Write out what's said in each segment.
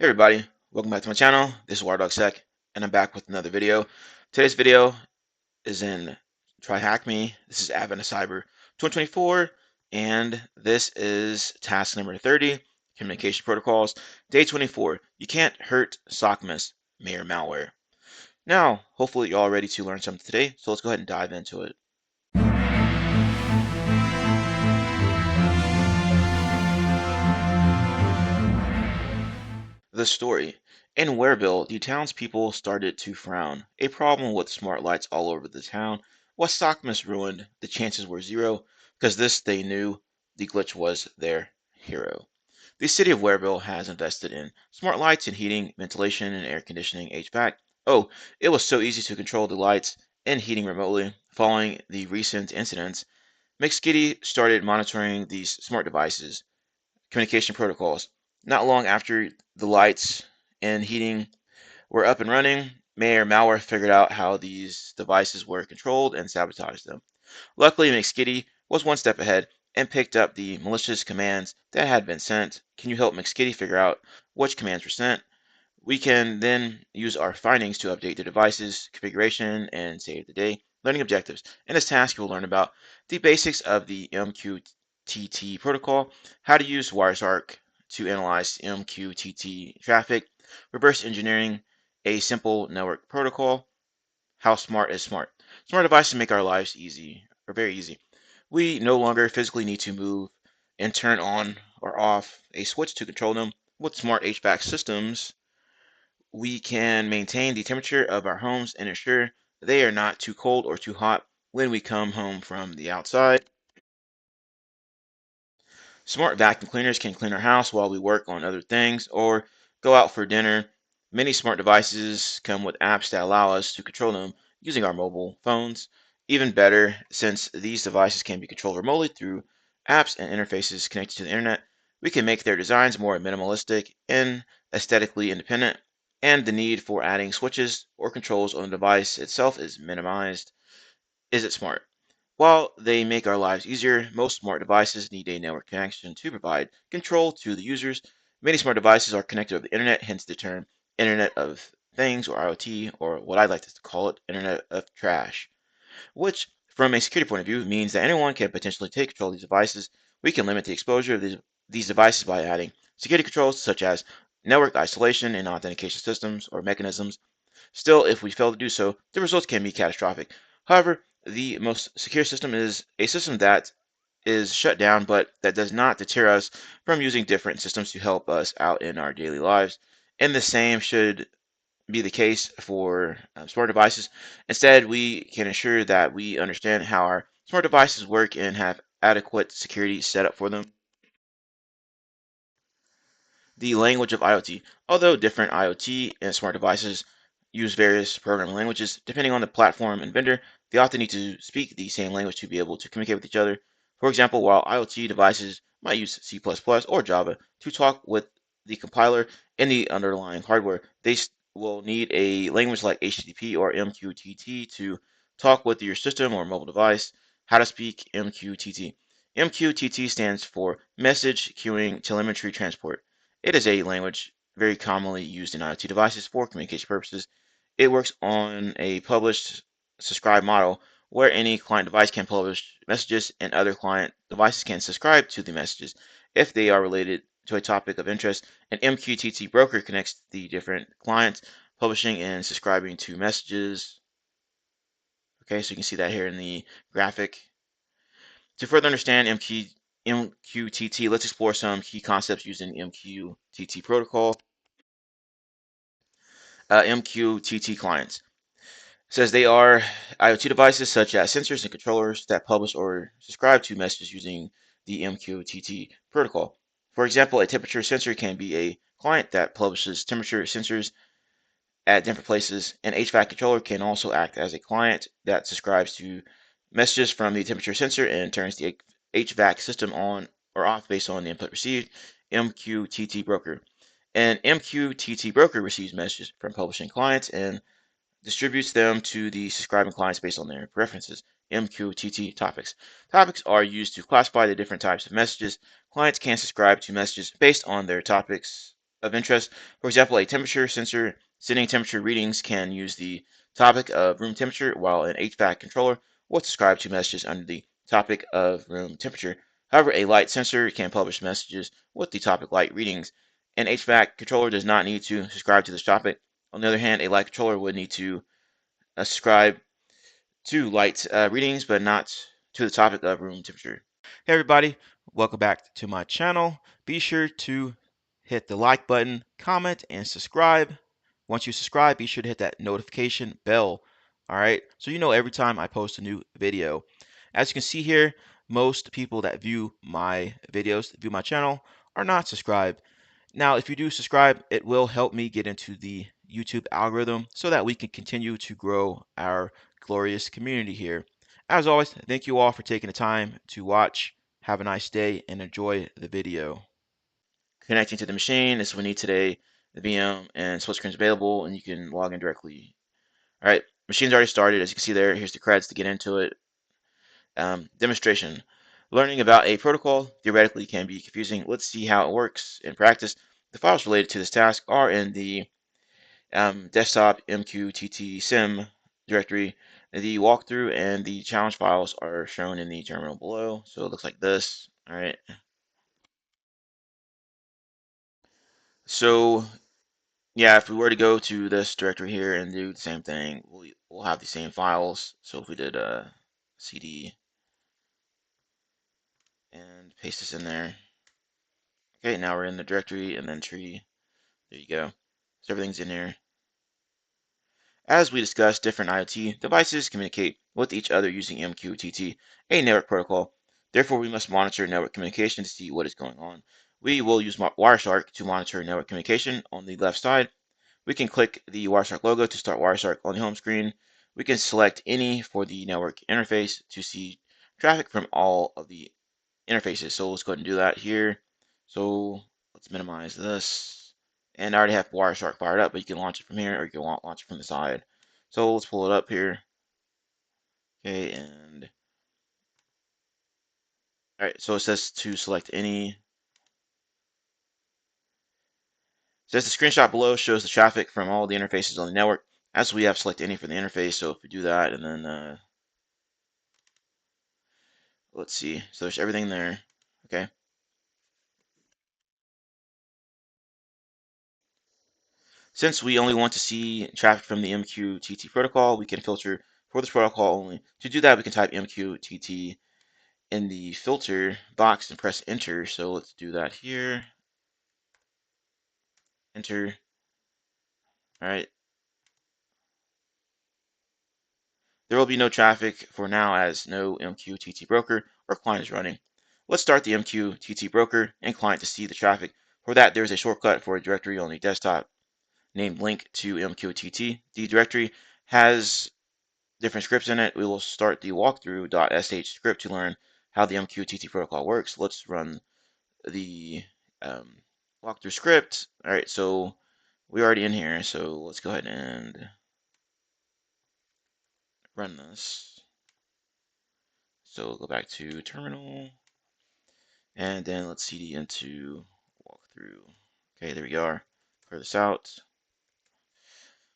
Hey everybody, welcome back to my channel. This is WireDogSec, and I'm back with another video. Today's video is in TryHackMe. This is Advent of Cyber 2024, and this is task number 30, Communication Protocols, Day 24. You can't hurt SOCMS malware. Now, hopefully you're all ready to learn something today, so let's go ahead and dive into it. The story. In Wareville, the townspeople started to frown. A problem with smart lights all over the town. Was Sockmas ruined? The chances were zero, because this they knew the glitch was their hero. The city of Wareville has invested in smart lights and heating, ventilation, and air conditioning HVAC. Oh, it was so easy to control the lights and heating remotely. Following the recent incidents, McSkitty started monitoring these smart devices communication protocols. Not long after the lights and heating were up and running, malware figured out how these devices were controlled and sabotaged them. Luckily, McSkitty was one step ahead and picked up the malicious commands that had been sent. Can you help McSkitty figure out which commands were sent? We can then use our findings to update the device's configuration and save the day. Learning objectives. In this task, you'll learn about the basics of the MQTT protocol, how to use WireShark to analyze MQTT traffic, reverse engineering a simple network protocol, how smart is smart. Smart devices make our lives easy, or very easy. We no longer physically need to move and turn on or off a switch to control them. With smart HVAC systems, we can maintain the temperature of our homes and ensure they are not too cold or too hot when we come home from the outside. Smart vacuum cleaners can clean our house while we work on other things or go out for dinner. Many smart devices come with apps that allow us to control them using our mobile phones. Even better, since these devices can be controlled remotely through apps and interfaces connected to the internet, we can make their designs more minimalistic and aesthetically independent, and the need for adding switches or controls on the device itself is minimized. Is it smart? While they make our lives easier, most smart devices need a network connection to provide control to the users. Many smart devices are connected over the internet, hence the term Internet of Things or IoT, or what I like to call it, Internet of Trash, which, from a security point of view, means that anyone can potentially take control of these devices. We can limit the exposure of these devices by adding security controls such as network isolation and authentication systems or mechanisms. Still, if we fail to do so, the results can be catastrophic. However, the most secure system is a system that is shut down, but that does not deter us from using different systems to help us out in our daily lives. And the same should be the case for smart devices. Instead, we can ensure that we understand how our smart devices work and have adequate security set up for them. The language of IoT. Although different IoT and smart devices use various programming languages, depending on the platform and vendor, they often need to speak the same language to be able to communicate with each other. For example, while IoT devices might use C++ or Java to talk with the compiler and the underlying hardware, they will need a language like HTTP or MQTT to talk with your system or mobile device. How to speak MQTT. MQTT stands for Message Queuing Telemetry Transport. It is a language very commonly used in IoT devices for communication purposes. It works on a publish subscribe model where any client device can publish messages and other client devices can subscribe to the messages if they are related to a topic of interest. An MQTT broker connects the different clients publishing and subscribing to messages. Okay, so you can see that here in the graphic. To further understand MQTT, let's explore some key concepts using the MQTT protocol. MQTT clients. It says they are IoT devices such as sensors and controllers that publish or subscribe to messages using the MQTT protocol. For example, a temperature sensor can be a client that publishes temperature sensors at different places. An HVAC controller can also act as a client that subscribes to messages from the temperature sensor and turns the HVAC system on or off based on the input received. MQTT broker. An MQTT broker receives messages from publishing clients and distributes them to the subscribing clients based on their preferences. MQTT topics. Topics are used to classify the different types of messages. Clients can subscribe to messages based on their topics of interest. For example, a temperature sensor sending temperature readings can use the topic of room temperature, while an HVAC controller will subscribe to messages under the topic of room temperature. However, a light sensor can publish messages with the topic light readings. An HVAC controller does not need to subscribe to this topic. On the other hand, a light controller would need to subscribe to light readings, but not to the topic of room temperature. Hey everybody, welcome back to my channel. Be sure to hit the like button, comment, and subscribe. Once you subscribe, be sure to hit that notification bell. All right, so you know every time I post a new video. As you can see here, most people that view my videos, view my channel, are not subscribed. Now, if you do subscribe, it will help me get into the YouTube algorithm so that we can continue to grow our glorious community here. As always, thank you all for taking the time to watch. Have a nice day and enjoy the video. Connecting to the machine is what we need today. The VM and split screen is available, and you can log in directly. All right, machine's already started. As you can see there, here's the creds to get into it. Demonstration. Learning about a protocol theoretically can be confusing. Let's see how it works in practice. The files related to this task are in the desktop MQTT sim directory. The walkthrough and the challenge files are shown in the terminal below. So it looks like this. All right. So yeah, if we were to go to this directory here and do the same thing, we'll have the same files. So if we did cd and paste this in there. Okay, now we're in the directory and then tree. There you go. So everything's in here. As we discussed, different IoT devices communicate with each other using MQTT, a network protocol. Therefore, we must monitor network communication to see what is going on. We will use WireShark to monitor network communication. On the left side, we can click the WireShark logo to start WireShark on the home screen. We can select any for the network interface to see traffic from all of the interfaces. So let's go ahead and do that here. So let's minimize this. And I already have WireShark fired up, but you can launch it from here or you can launch it from the side. So let's pull it up here. Okay, and all right, so it says to select any. It says the screenshot below shows the traffic from all the interfaces on the network. As we have select any for the interface, so if we do that and then let's see, so there's everything there. Okay. Since we only want to see traffic from the MQTT protocol, we can filter for this protocol only. To do that, we can type MQTT in the filter box and press enter. So let's do that here. Enter. All right. There will be no traffic for now as no MQTT broker or client is running. Let's start the MQTT broker and client to see the traffic. For that, there's a shortcut for a directory on the desktop named link to MQTT. The directory has different scripts in it. We will start the walkthrough.sh script to learn how the MQTT protocol works. Let's run the walkthrough script. All right, so we're already in here, so let's go ahead and run this. So we'll go back to terminal, and then let's cd into walkthrough. Okay, there we are. Clear this out.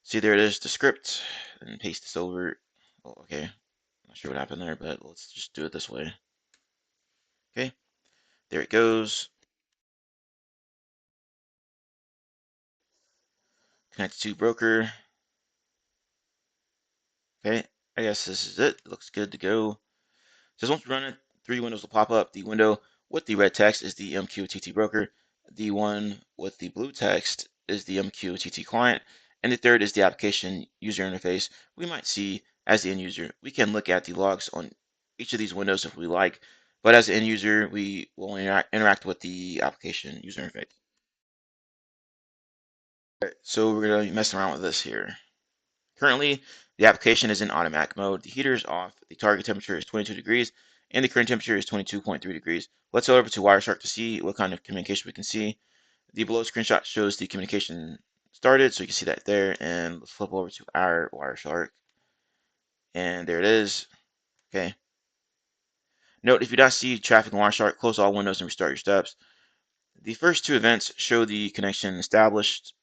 See, there it is, the script, and paste this over. Oh, okay, not sure what happened there, but let's just do it this way. Okay, there it goes. Connect to broker. Okay, I guess this is it. Looks good to go. Says once you run it, three windows will pop up. The window with the red text is the MQTT broker. The one with the blue text is the MQTT client. And the third is the application user interface. We might see as the end user. We can look at the logs on each of these windows if we like. But as the end user, we will interact with the application user interface. All right, so we're going to be messing around with this here. Currently, the application is in automatic mode. The heater is off. The target temperature is 22 degrees, and the current temperature is 22.3 degrees. Let's go over to WireShark to see what kind of communication we can see. The below screenshot shows the communication started, so you can see that there. And let's flip over to our WireShark, and there it is. Okay. Note, if you don't see traffic in WireShark, close all windows and restart your steps. The first two events show the connection established,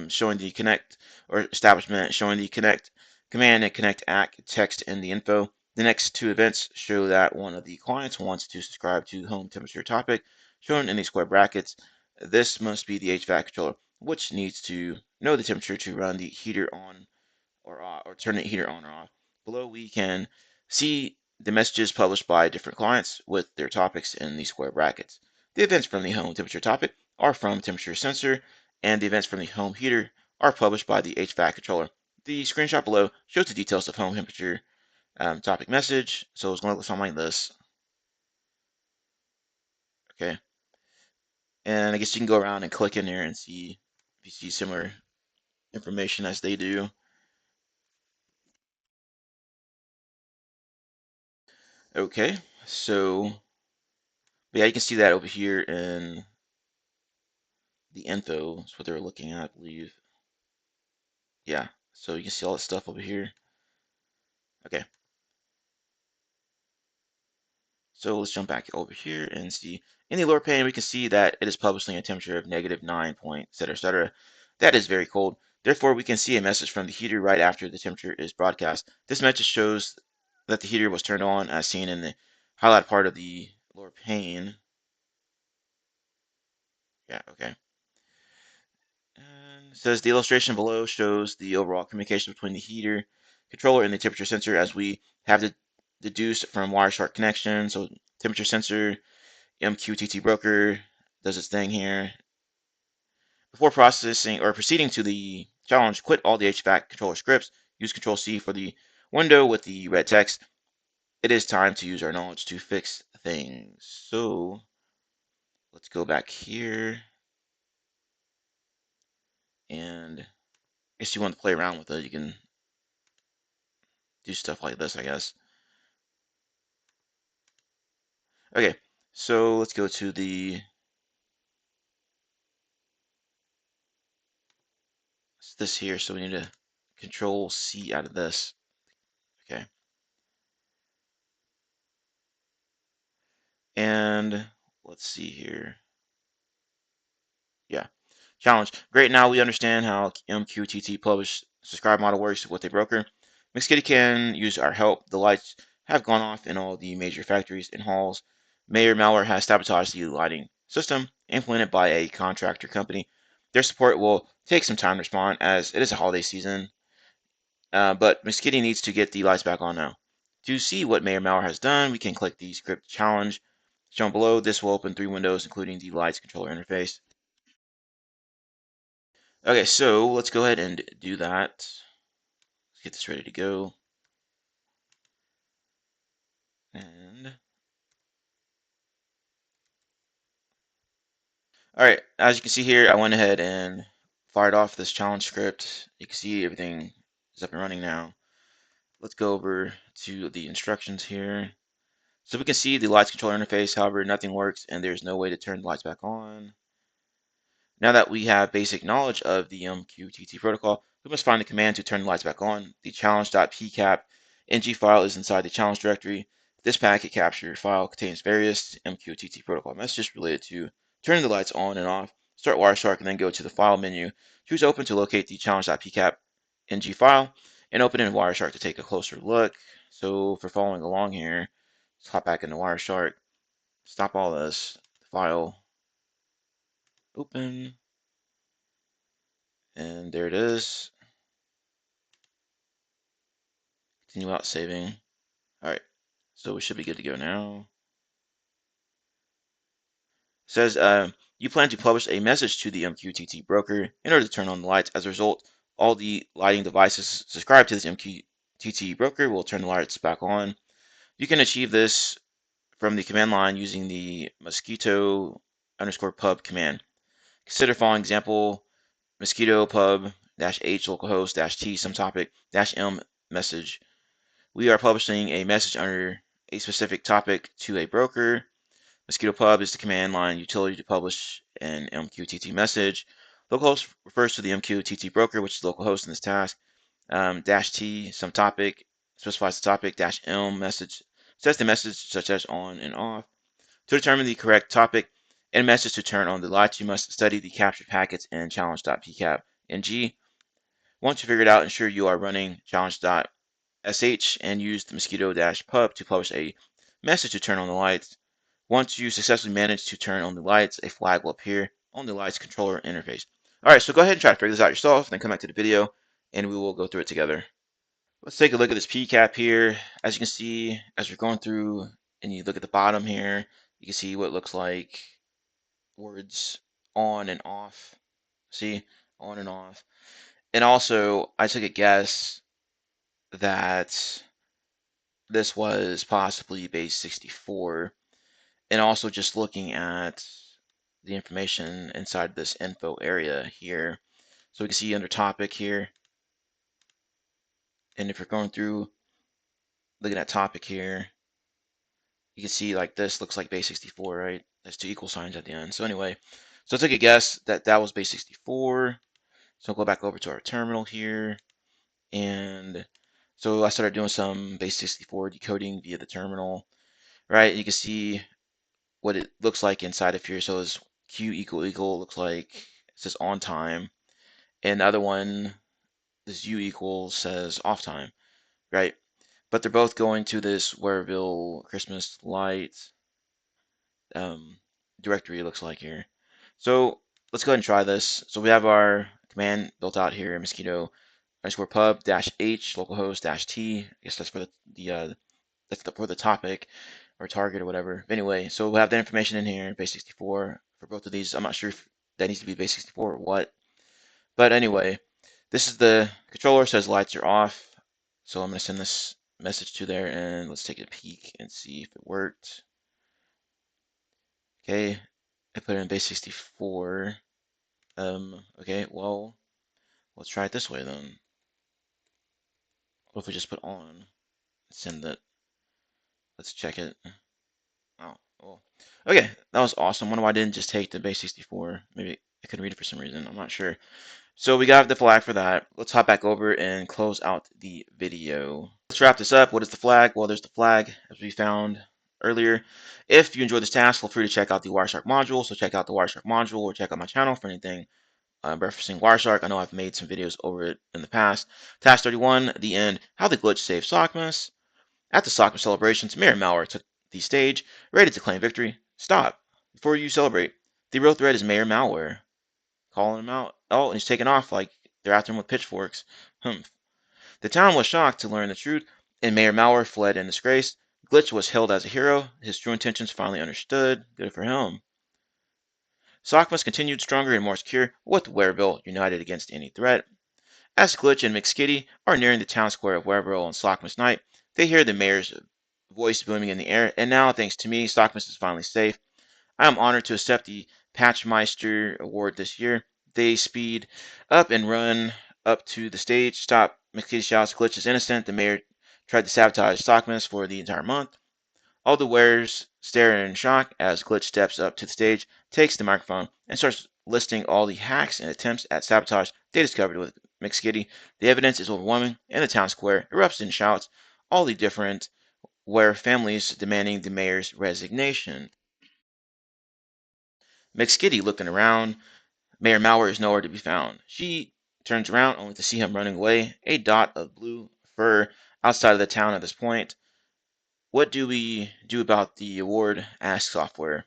showing the connect or establishment, showing the connect command and connect act text in the info. The next two events show that one of the clients wants to subscribe to home temperature topic, shown in the square brackets. This must be the HVAC controller, which needs to know the temperature to run the heater on or off, or turn the heater on or off. Below, we can see the messages published by different clients with their topics in the square brackets. The events from the home temperature topic are from temperature sensor, and the events from the home heater are published by the HVAC controller. The screenshot below shows the details of home temperature topic message. So it's going to look something like this. Okay. And I guess you can go around and click in there and see if you see similar information as they do. Okay. So, yeah, you can see that over here in the info is what they're looking at, I believe. Yeah. So you can see all that stuff over here. Okay. So let's jump back over here and see. In the lower pane, we can see that it is publishing a temperature of -9 point, etc., etc. That is very cold. Therefore, we can see a message from the heater right after the temperature is broadcast. This message shows that the heater was turned on as seen in the highlight part of the lower pane. Yeah, okay. And it says the illustration below shows the overall communication between the heater controller and the temperature sensor as we have deduced from WireShark connection. So temperature sensor MQTT broker does its thing here. Before processing or proceeding to the challenge, quit all the HVAC controller scripts. Use Control C for the window with the red text. It is time to use our knowledge to fix things. So let's go back here. And if you want to play around with it, you can do stuff like this, I guess. Okay, so let's go to this here. So we need to Control C out of this. Okay. And let's see here. Yeah. Challenge. Great. Now we understand how MQTT publish subscribe model works with a broker. MixKitty can use our help. The lights have gone off in all the major factories and halls. Mayor malware has sabotaged the lighting system implemented by a contractor company. Their support will take some time to respond as it is a holiday season. But MixKitty needs to get the lights back on now. To see what Mayor malware has done, we can click the script challenge shown below. This will open 3 windows, including the lights controller interface. Okay, so let's go ahead and do that. Let's get this ready to go. And all right, as you can see here, I went ahead and fired off this challenge script. You can see everything is up and running now. Let's go over to the instructions here. So we can see the lights controller interface. However, nothing works and there's no way to turn the lights back on. Now that we have basic knowledge of the MQTT protocol, we must find the command to turn the lights back on. The challenge.pcap ng file is inside the challenge directory. This packet capture file contains various MQTT protocol messages related to turning the lights on and off. Start WireShark and then go to the file menu. Choose open to locate the challenge.pcap ng file and open in WireShark to take a closer look. So for following along here, let's hop back into WireShark, stop all this, file, open, and there it is. Continue out saving. All right, so we should be good to go now. It says you plan to publish a message to the MQTT broker in order to turn on the lights. As a result, all the lighting devices subscribed to this MQTT broker will turn the lights back on. You can achieve this from the command line using the mosquito underscore pub command. Consider following example: mosquito pub -h localhost -t some topic -m message. We are publishing a message under a specific topic to a broker. Mosquito pub is the command line utility to publish an MQTT message. Localhost refers to the MQTT broker, which is localhost in this task. -t some topic specifies the topic. -m message says the message such as on and off. To determine the correct topic, In message to turn on the lights, you must study the captured packets in challenge.pcap.ng. Once you figure it out, ensure you are running challenge.sh and use the mosquito-pub to publish a message to turn on the lights. Once you successfully manage to turn on the lights, a flag will appear on the lights controller interface. All right, so go ahead and try to figure this out yourself, then come back to the video, and we will go through it together. Let's take a look at this PCAP here. As you can see, as you're going through and you look at the bottom here, you can see what it looks like words on and off. See, on and off. And also, I took a guess that this was possibly base 64. And also just looking at the information inside this info area here. So we can see under topic here. And if you're going through looking at topic here, you can see like this looks like base 64, right? There's two equal signs at the end. So anyway, so I took a guess that that was base 64. So I'll go back over to our terminal here. And so I started doing some base 64 decoding via the terminal, right? You can see what it looks like inside of here. So it's Q equal looks like it says on time. And the other one, this U equals says off time, right? But they're both going to this Wareville Christmas light directory, it looks like here. So let's go ahead and try this. So we have our command built out here, mosquito underscore pub dash h localhost dash t. I guess that's for for the topic or target or whatever. Anyway, so we'll have that information in here, base 64 for both of these. I'm not sure if that needs to be base 64 or what. But anyway, this is the controller, says lights are off. So I'm going to send this message to there and let's take a peek and see if it worked. Okay, I put it in base 64. Okay, well, let's try it this way then. What if we just put on, send it, let's check it. Oh, well. Okay, that was awesome. Wonder why I didn't just take the base 64. Maybe I couldn't read it for some reason. I'm not sure. So we got the flag for that. Let's hop back over and close out the video. Let's wrap this up. What is the flag? Well, there's the flag as we found earlier. If you enjoyed this task, feel free to check out the WireShark module. So check out the WireShark module or check out my channel for anything referencing WireShark. I know I've made some videos over it in the past. Task 31, the end. How the glitch saved Sockmas. At the Sockmas celebrations, Mayor Malware took the stage, ready to claim victory. Stop. Before you celebrate. The real threat is Mayor Malware. Calling him out. Oh, and he's taking off like they're after him with pitchforks. Humph. The town was shocked to learn the truth, and Mayor Malware fled in disgrace. Glitch was hailed as a hero. His true intentions finally understood. Good for him. Sockmas continued stronger and more secure, with Wareville united against any threat. As Glitch and McSkitty are nearing the town square of Wareville on Sockmas night, they hear the mayor's voice booming in the air, and now, thanks to me, Sockmas is finally safe. I am honored to accept the Patchmeister Award this year. They speed up and run up to the stage. Stop, McKitty shouts. Glitch is innocent. The mayor tried to sabotage Stockmas for the entire month. All the wearers stare in shock as Glitch steps up to the stage, takes the microphone, and starts listing all the hacks and attempts at sabotage they discovered with McSkitty. The evidence is overwhelming, and the town square erupts in shouts, all the different were families demanding the mayor's resignation. McSkitty looking around. Mayor Malware is nowhere to be found. She turns around only to see him running away, a dot of blue fur outside of the town at this point. What do we do about the award? Asks Software.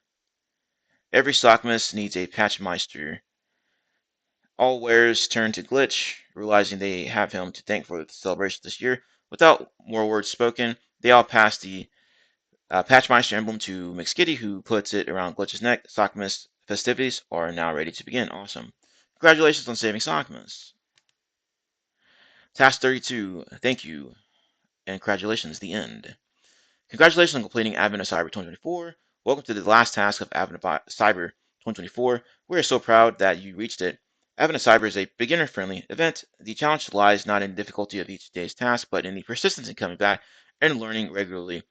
Every Sockmas needs a Patchmeister. All wares turn to Glitch, realizing they have him to thank for the celebration this year. Without more words spoken, they all pass the Patchmeister emblem to McSkitty, who puts it around Glitch's neck. Sockmas festivities are now ready to begin. Awesome. Congratulations on saving Sockmas. Task 32. Thank you. And congratulations. The end. Congratulations on completing Advent of Cyber 2024. Welcome to the last task of Advent of Cyber 2024. We are so proud that you reached it. Advent of Cyber is a beginner-friendly event. The challenge lies not in the difficulty of each day's task, but in the persistence in coming back and learning regularly.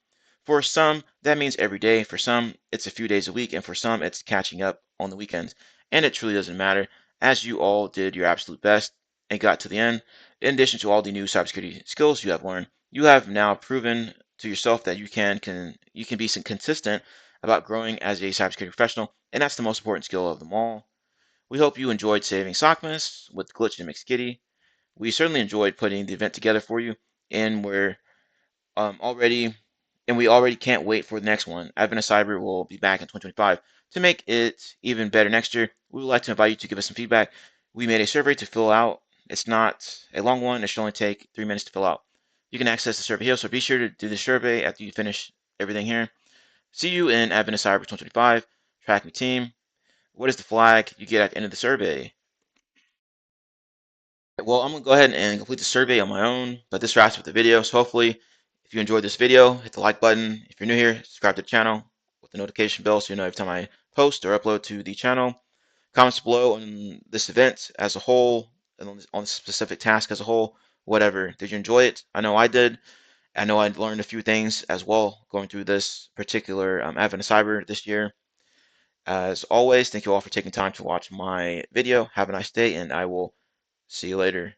For some, that means every day. For some, it's a few days a week, and for some, it's catching up on the weekends. And it truly doesn't matter, as you all did your absolute best and got to the end. In addition to all the new cybersecurity skills you have learned, you have now proven to yourself that you can be consistent about growing as a cybersecurity professional, and that's the most important skill of them all. We hope you enjoyed saving Sockmas with Glitch and McSkitty. We certainly enjoyed putting the event together for you, and already, we already can't wait for the next one. Advent Cyber will be back in 2025 to make it even better next year. We would like to invite you to give us some feedback. We made a survey to fill out. It's not a long one. It should only take 3 minutes to fill out. You can access the survey here, so be sure to do the survey after you finish everything here. See you in Advent Cyber 2025. TryHackMe team. What is the flag you get at the end of the survey? Well, I'm going to go ahead and complete the survey on my own, but this wraps up the video. So hopefully, if you enjoyed this video, hit the like button. If you're new here, subscribe to the channel with the notification bell so you know every time I post or upload to the channel. Comments below on this event as a whole, and on this specific task as a whole, whatever. Did you enjoy it? I know I did. I know I learned a few things as well going through this particular Advent of Cyber this year. As always, thank you all for taking time to watch my video. Have a nice day, and I will see you later.